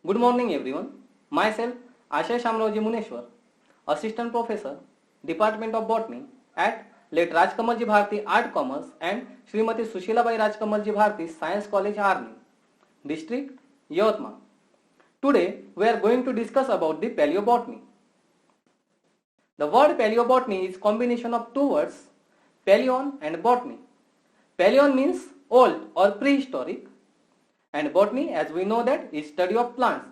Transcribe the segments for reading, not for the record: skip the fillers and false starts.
Good morning everyone. Myself Ashay Shamraoji Muneshwar, Assistant Professor, Department of Botany at Late Rajkamalji Bharti Art Commerce and Srimati Sushilabai Rajkamalji Bharti Science College Army, District Yavatmal. Today we are going to discuss about the paleobotany. The word paleobotany is combination of two words, paleon and botany. Paleon means old or prehistoric, and botany, as we know, that is study of plants.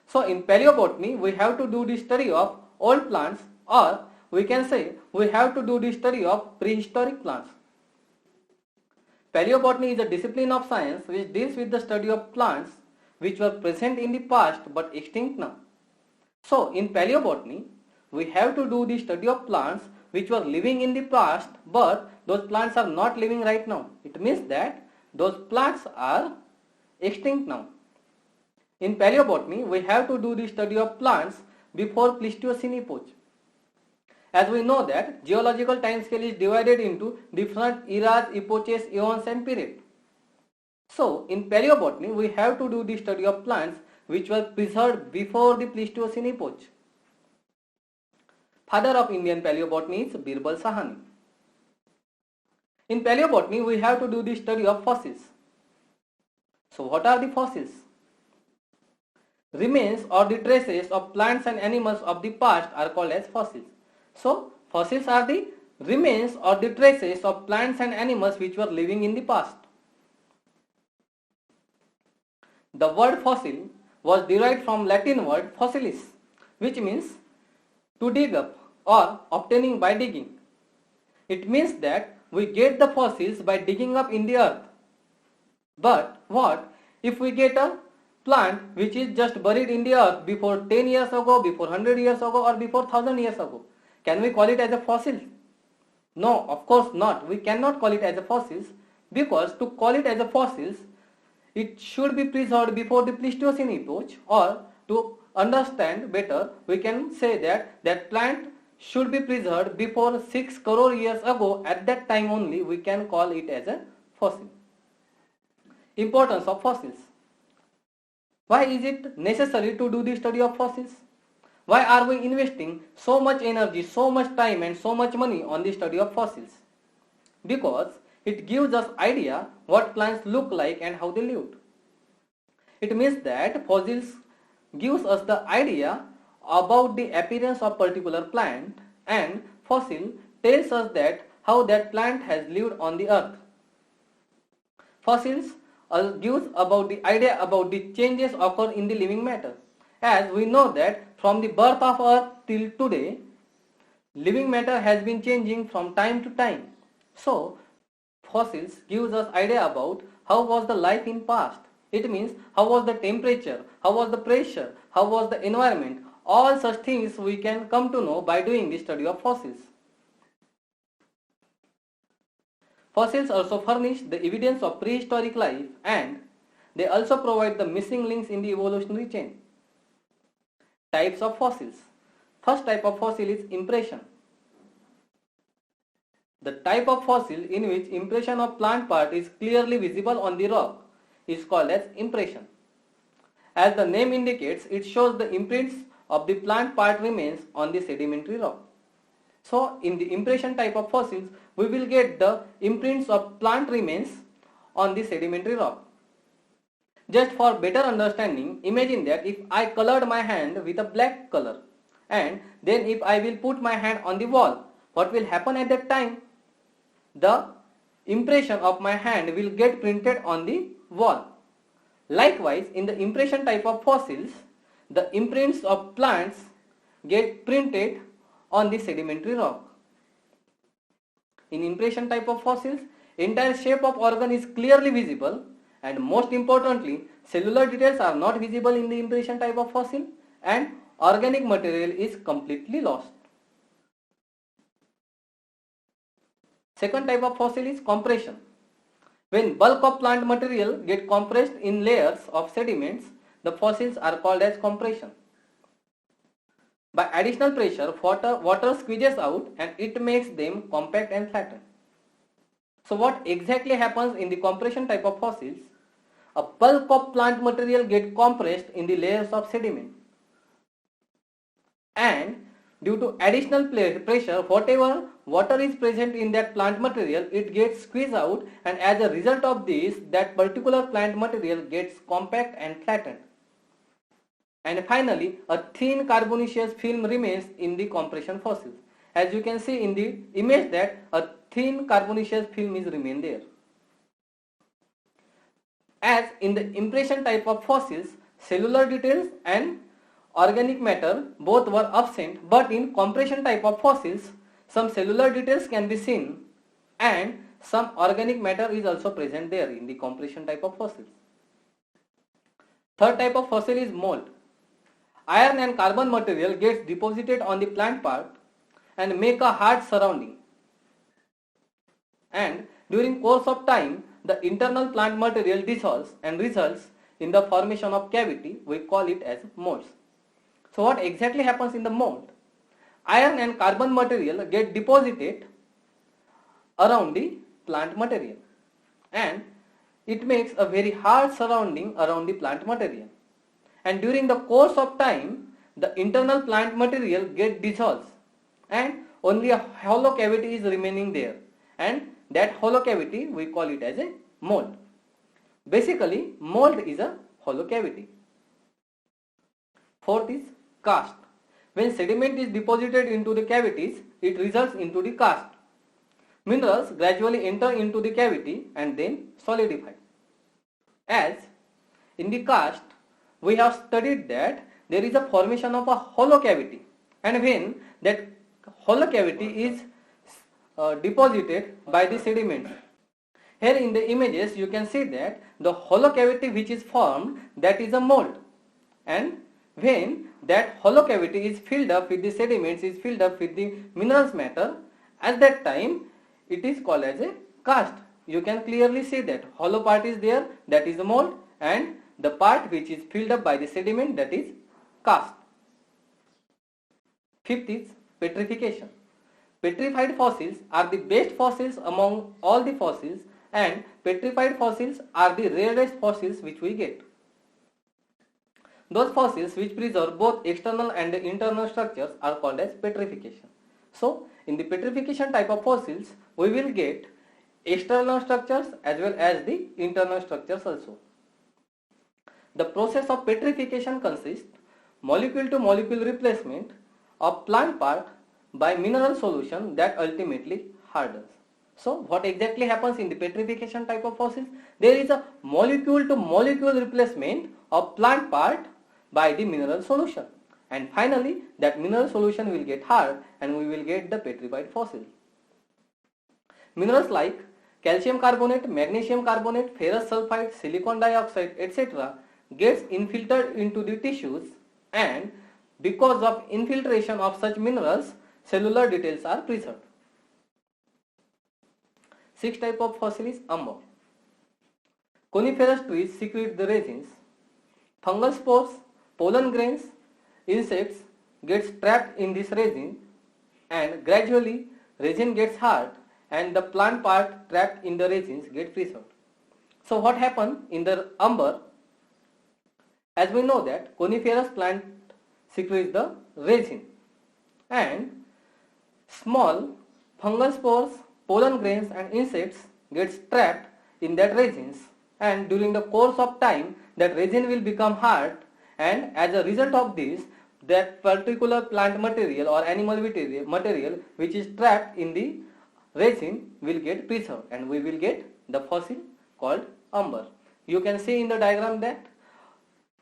So in paleobotany we have to do the study of old plants, or we can say we have to do the study of prehistoric plants. Paleobotany is a discipline of science which deals with the study of plants which were present in the past but extinct now. So in paleobotany we have to do the study of plants which were living in the past but those plants are not living right now. It means that those plants are extinct now. In paleobotany we have to do the study of plants before Pleistocene epoch. As we know that geological time scale is divided into different eras, epochs, eons and periods. So in paleobotany we have to do the study of plants which were preserved before the Pleistocene epoch. Father of Indian paleobotany is Birbal Sahani. In paleobotany we have to do the study of fossils. So what are the fossils? Remains or the traces of plants and animals of the past are called as fossils. So fossils are the remains or the traces of plants and animals which were living in the past. The word fossil was derived from Latin word fossilis, which means to dig up or obtaining by digging. It means that we get the fossils by digging up in the earth. But what if we get a plant which is just buried in the earth before 10 years ago, before 100 years ago or before 1000 years ago? Can we call it as a fossil? No, of course not. We cannot call it as a fossils, because to call it as a fossils, it should be preserved before the Pleistocene epoch, or to understand better, we can say that that plant should be preserved before 6 crore years ago. At that time only we can call it as a fossil. Importance of fossils. Why is it necessary to do the study of fossils? Why are we investing so much energy, so much time and so much money on the study of fossils? Because it gives us idea what plants look like and how they lived. It means that fossils gives us the idea about the appearance of particular plant, and fossil tells us that how that plant has lived on the earth. Fossils gives about the idea about the changes occur in the living matter. As we know that from the birth of earth till today, living matter has been changing from time to time. So fossils gives us idea about how was the life in past. It means how was the temperature, how was the pressure, how was the environment. All such things we can come to know by doing the study of fossils. Fossils also furnish the evidence of prehistoric life, and they also provide the missing links in the evolutionary chain. Types of fossils. First type of fossil is impression. The type of fossil in which impression of plant part is clearly visible on the rock is called as impression. As the name indicates, it shows the imprints of the plant part remains on the sedimentary rock. So in the impression type of fossils, we will get the imprints of plant remains on the sedimentary rock. Just for better understanding, imagine that if I colored my hand with a black color, and then if I will put my hand on the wall, what will happen at that time? The impression of my hand will get printed on the wall. Likewise, in the impression type of fossils, the imprints of plants get printed on the sedimentary rock. In impression type of fossils, entire shape of organ is clearly visible, and most importantly, cellular details are not visible in the impression type of fossil, and organic material is completely lost. Second type of fossil is compression. When bulk of plant material get compressed in layers of sediments, the fossils are called as compression. By additional pressure, water squeezes out and it makes them compact and flatten. So what exactly happens in the compression type of fossils? a bulk of plant material get compressed in the layers of sediment, and due to additional pressure, whatever water is present in that plant material, it gets squeezed out, and as a result of this, that particular plant material gets compact and flattened. And finally, a thin carbonaceous film remains in the compression fossils. As you can see in the image that a thin carbonaceous film is remain there. As in the impression type of fossils, cellular details and organic matter both were absent, but in compression type of fossils, some cellular details can be seen and some organic matter is also present there in the compression type of fossils. Third type of fossil is mold. Iron and carbon material gets deposited on the plant part and make a hard surrounding. And during course of time, the internal plant material dissolves and results in the formation of cavity. We call it as molds. So what exactly happens in the mold? Iron and carbon material get deposited around the plant material and it makes a very hard surrounding around the plant material. And during the course of time, the internal plant material get dissolves and only a hollow cavity is remaining there, and that hollow cavity we call it as a mold. Basically, mold is a hollow cavity. Fourth is cast. When sediment is deposited into the cavities, it results into the cast. Minerals gradually enter into the cavity and then solidify. As in the cast, we have studied that there is a formation of a hollow cavity, and when that hollow cavity is deposited by the sediments. Here in the images you can see that the hollow cavity which is formed, that is a mold, and when that hollow cavity is filled up with the sediments, is filled up with the minerals matter, at that time it is called as a cast. You can clearly see that hollow part is there, that is the mold, and the part which is filled up by the sediment, that is cast. Fifth is petrification. Petrified fossils are the best fossils among all the fossils, and petrified fossils are the rarest fossils which we get. Those fossils which preserve both external and internal structures are called as petrification. So, in the petrification type of fossils, we will get external structures as well as the internal structures also. The process of petrification consists molecule to molecule replacement of plant part by mineral solution that ultimately hardens. So what exactly happens in the petrification type of fossils? There is a molecule to molecule replacement of plant part by the mineral solution, and finally that mineral solution will get hard and we will get the petrified fossil. Minerals like calcium carbonate, magnesium carbonate, ferrous sulfide, silicon dioxide, etc. gets infiltrated into the tissues, and because of infiltration of such minerals, cellular details are preserved. Sixth type of fossil is amber. Coniferous trees secrete the resins. Fungal spores, pollen grains, insects gets trapped in this resin, and gradually resin gets hard and the plant part trapped in the resins get preserved. So what happened in the amber? As we know that coniferous plant secretes the resin, and small fungal spores, pollen grains and insects gets trapped in that resins, and during the course of time that resin will become hard, and as a result of this, that particular plant material or animal material which is trapped in the resin will get preserved, and we will get the fossil called amber. You can see in the diagram that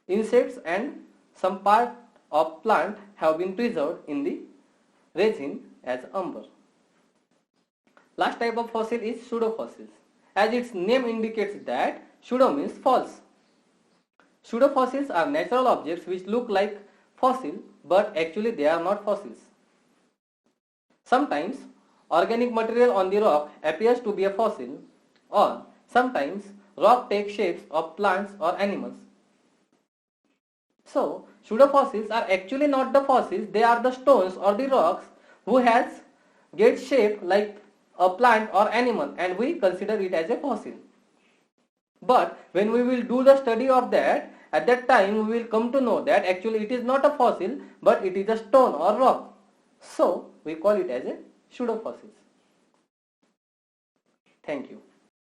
insects and some part of plant have been preserved in the resin as amber. Last type of fossil is pseudofossils. As its name indicates that pseudo means false. Pseudofossils are natural objects which look like fossil but actually they are not fossils. Sometimes organic material on the rock appears to be a fossil, or sometimes rock takes shapes of plants or animals. So pseudofossils are actually not the fossils, they are the stones or the rocks who get shaped like a plant or animal, and we consider it as a fossil. But when we will do the study of that, at that time we will come to know that actually it is not a fossil but it is a stone or rock. So we call it as a pseudofossils. Thank you.